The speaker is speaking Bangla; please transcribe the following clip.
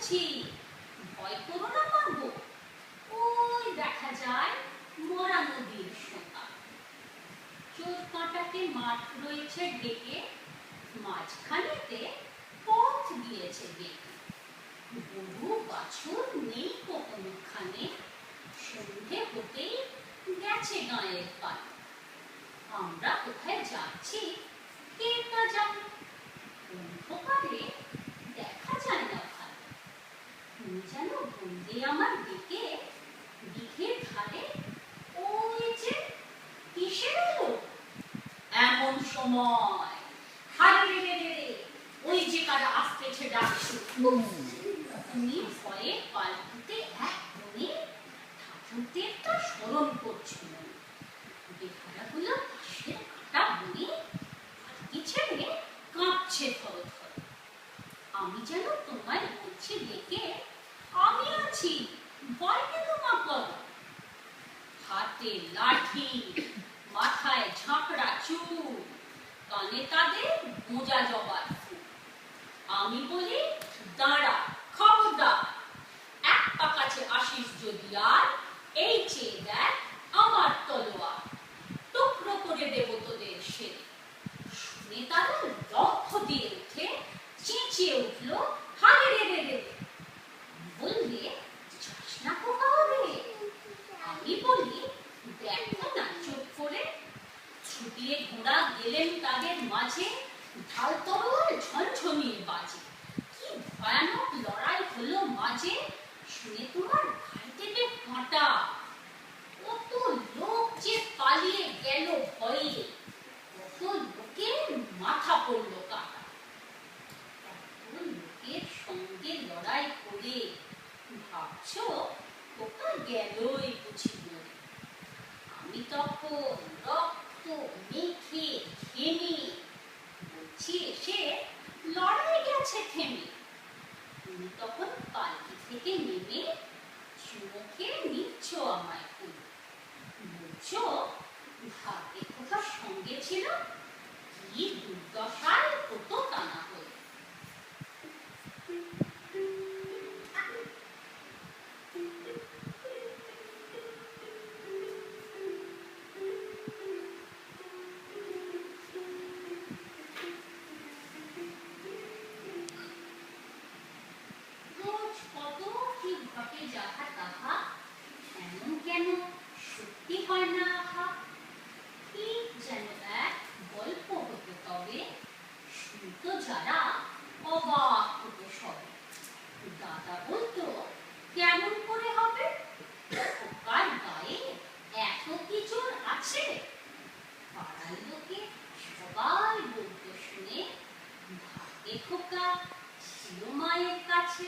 বলছি, ভয় করো না পারবো। ওই দেখা যায় মরা নদীর সোতা। চোর কাঁটাকে মাঠ রয়েছে ডেকে, মাঝখানেতে পথ দিয়েছে ডেকে। গরু বাছুর নেই কোনোখানে, সন্ধে হতেই গেছে গাঁয়ের পানে। আমরা কোথায় যাচ্ছি কে তা জানে, অন্ধকারে দেখা যায় না ভালো। তুমি যেন বললে আমার দিকে, দিঘের ধারে ওই যে কিসের আলো। এমন সময় হারে রে রে, ওই যে কারা আসতেছে ডাকছে। তুমি ভয়ে পালকিতে এক মনে ঠাকুরদেরটা স্মরণ করছো। বেহারাগুলো পাশের কাটা বনে পালকি ছেড়ে কাঁপছে থর থর। আমি যেন তোমায় বলছি ডেকে, আমি আছি, ভয় কেন মা করো। হাতে লাঠি, মাথায় ঝাঁকড়া চুল, কানে তাদের গোঁজা জবার ফুল। আমি বলি দাঁড়া, খবরদার, এক পা কাছে আসিস যদি আর, এই চেয়ে দেখ আমার তলোয়ার, টুকরো করে দেব তোদের সেরে। শুনে তারা লক্ষ দিয়ে উঠে চেঁচিয়ে উঠল, হারে রে রে রে। বললে যাস না কোথাও রে। আমি বলি দেখো না চুপ করে। ছুটিয়ে ঘোড়া গেলেন তাদের মাঝে, ঢাল তরোয়াল ঝনঝনিয়ে বাজে। কি ভয়ানক লড়াই হলো মাঝে, শুনে তোমার ঘাড় থেকে কাঁটা। কত লোক যে পালিয়ে গেল ভয়ে, কত লোকের মাথা পড়ল কাটা। এত লোকের সঙ্গে লড়াই করে ভাবছো ওটা গেলই বুঝি মরে। আমি তখন রক্ত মেখে ঘেমে বলছি এসে লড়াই গেছে থেমে। তুমি তখন পালকি থেকে নেমে চুমুকে নিচ্ছ আমায় ফুল। বলছো ভাগ্যে কোথাও সঙ্গে ছিল, কি দুর্দশায় হতো তা না হয়ে। রোজ কত কি ঘটে যাহা তাহা, এমন কেন সত্যি হয় না আহা। ঠিক যেন এক গল্প হতো তবে, শুনতো যারা অবাক হতো সবে। দাদা বলতো কেমন করে হবে, খোকার গায়ে এত কি জোর আছে। পাড়ার লোকে সবাই বলতো শুনে, ভাগ্যে খোকা ছিল মায়ের কাছে।